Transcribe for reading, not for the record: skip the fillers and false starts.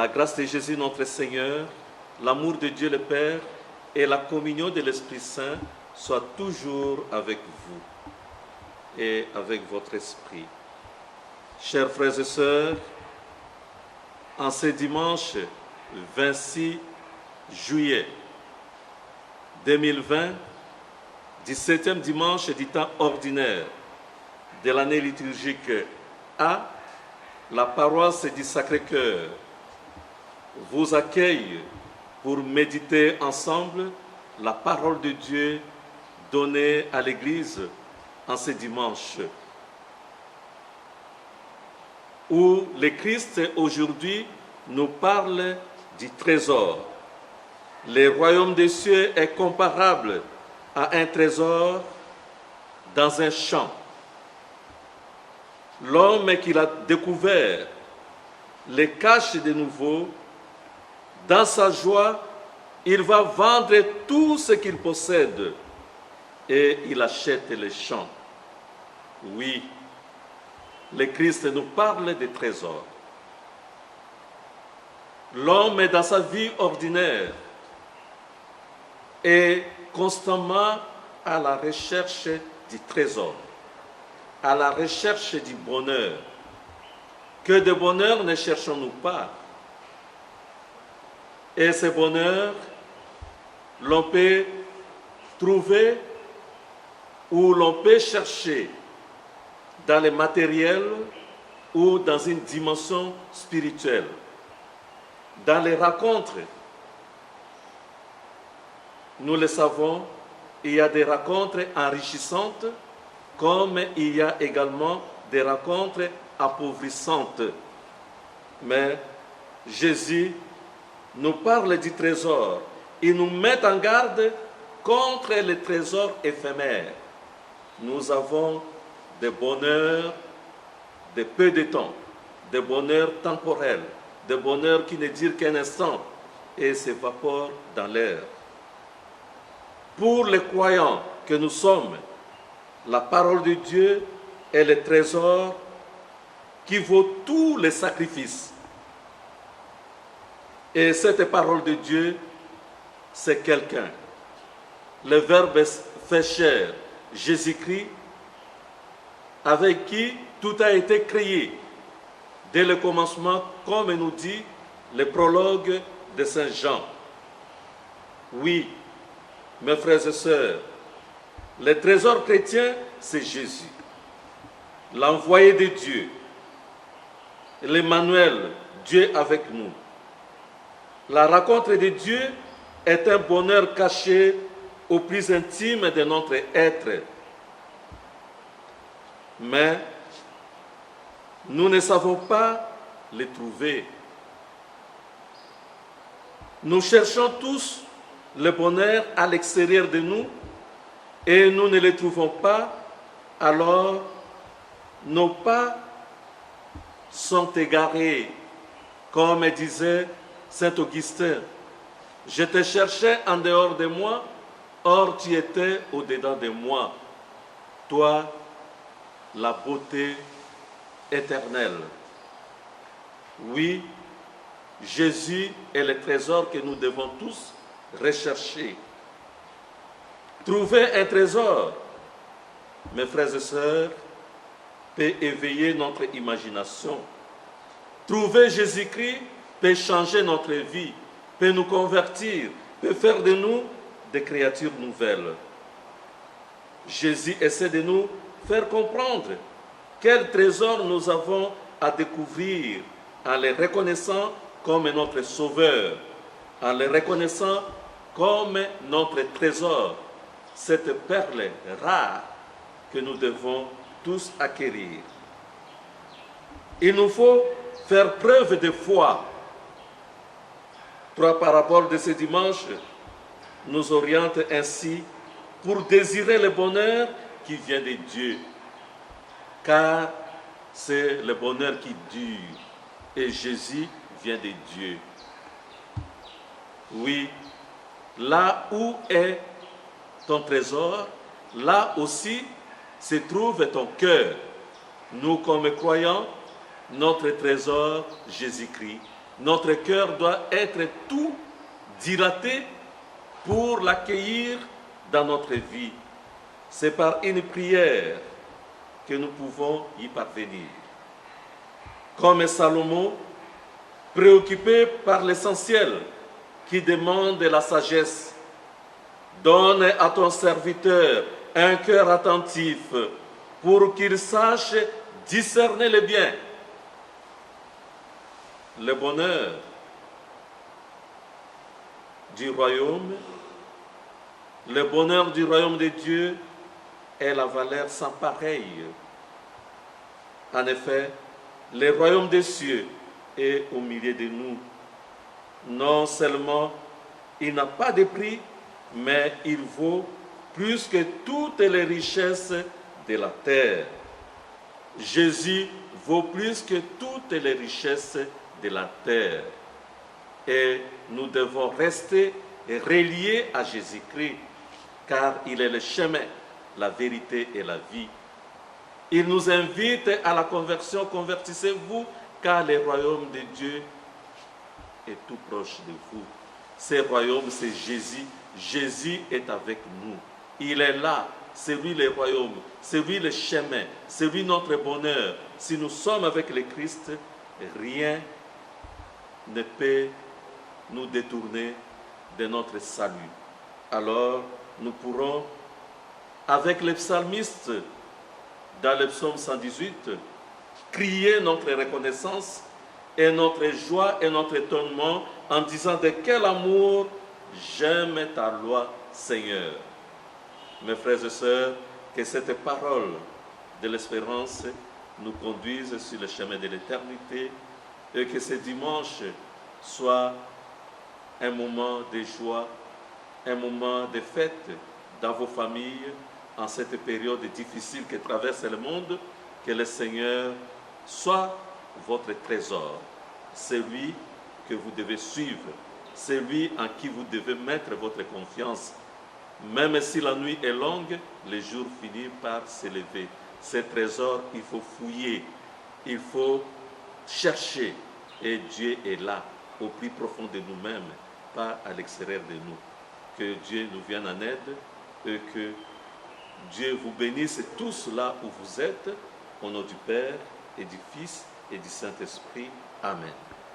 la grâce de Jésus notre Seigneur, l'amour de Dieu le Père et la communion de l'Esprit Saint soient toujours avec vous et avec votre esprit. Chers frères et sœurs, en ce dimanche 26 juillet 2020, 17e dimanche du temps ordinaire de l'année liturgique A, la paroisse du Sacré-Cœur vous accueille pour méditer ensemble la parole de Dieu donnée à l'Église en ce dimanche, où le Christ aujourd'hui nous parle du trésor. Le royaume des cieux est comparable à un trésor dans un champ. L'homme qui l'a découvert le cache de nouveau. Dans sa joie, il va vendre tout ce qu'il possède et il achète les champs. Oui, le Christ nous parle des trésors. L'homme, dans sa vie ordinaire, est constamment à la recherche du trésor, à la recherche du bonheur. Que de bonheur ne cherchons-nous pas? Et ce bonheur, l'on peut trouver ou l'on peut chercher dans le matériel ou dans une dimension spirituelle. Dans les rencontres, nous le savons, il y a des rencontres enrichissantes comme il y a également des rencontres appauvrissantes. Mais Jésus nous parle du trésor. Il nous met en garde contre les trésors éphémères. Nous avons des bonheurs de peu de temps, des bonheurs temporels, des bonheurs qui ne durent qu'un instant et s'évaporent dans l'air. Pour les croyants que nous sommes, la parole de Dieu est le trésor qui vaut tous les sacrifices. Et cette parole de Dieu, c'est quelqu'un. Le Verbe fait chair, Jésus-Christ, avec qui tout a été créé dès le commencement, comme nous dit le prologue de Saint Jean. Oui, mes frères et sœurs, le trésor chrétien, c'est Jésus, l'envoyé de Dieu, l'Emmanuel, Dieu avec nous. La rencontre de Dieu est un bonheur caché au plus intime de notre être. Mais nous ne savons pas le trouver. Nous cherchons tous le bonheur à l'extérieur de nous et nous ne le trouvons pas, alors nos pas sont égarés, comme disait Saint Augustin. Je te cherchais en dehors de moi, or tu étais au-dedans de moi. Toi, la beauté éternelle. Oui, Jésus est le trésor que nous devons tous rechercher. Trouver un trésor, mes frères et sœurs, peut éveiller notre imagination. Trouver Jésus-Christ peut changer notre vie, peut nous convertir, peut faire de nous des créatures nouvelles. Jésus essaie de nous faire comprendre quel trésor nous avons à découvrir en le reconnaissant comme notre sauveur, en le reconnaissant comme notre trésor, cette perle rare que nous devons tous acquérir. Il nous faut faire preuve de foi. Trois paraboles de ce dimanche nous orientent ainsi pour désirer le bonheur qui vient de Dieu, car c'est le bonheur qui dure et Jésus vient de Dieu. Oui, là où est ton trésor, là aussi se trouve ton cœur. Nous, comme croyants, notre trésor, Jésus-Christ, notre cœur doit être tout dilaté pour l'accueillir dans notre vie. C'est par une prière que nous pouvons y parvenir. Comme Salomon, préoccupé par l'essentiel qui demande la sagesse, donne à ton serviteur un cœur attentif pour qu'il sache discerner le bien, le bonheur du royaume. Le bonheur du royaume de Dieu est la valeur sans pareille. En effet, le royaume des cieux est au milieu de nous. Non seulement il n'a pas de prix, mais il vaut plus que toutes les richesses de la terre. Jésus vaut plus que toutes les richesses de la terre. Et nous devons rester reliés à Jésus-Christ, car il est le chemin, la vérité et la vie. Il nous invite à la conversion. Convertissez-vous, car le royaume de Dieu est tout proche de vous. Ce royaume, c'est Jésus. Jésus est avec nous. Il est là. C'est lui le royaume. C'est lui le chemin. C'est lui notre bonheur. Si nous sommes avec le Christ, rien ne peut nous détourner de notre salut. Alors, nous pourrons, avec les psalmistes, dans le psaume 118, crier notre reconnaissance et notre joie et notre étonnement en disant de quel amour j'aime ta loi, Seigneur. Mes frères et sœurs, que cette parole de l'espérance nous conduise sur le chemin de l'éternité et que ce dimanche soit un moment de joie, un moment de fête dans vos familles en cette période difficile que traverse le monde. Que le Seigneur soit votre trésor, celui que vous devez suivre, celui en qui vous devez mettre votre confiance. Même si la nuit est longue, le jour finit par s'élever. Ce trésor, il faut fouiller, il faut chercher. Et Dieu est là, au plus profond de nous-mêmes, pas à l'extérieur de nous. Que Dieu nous vienne en aide et que Dieu vous bénisse tous là où vous êtes, au nom du Père et du Fils et du Saint-Esprit. Amen.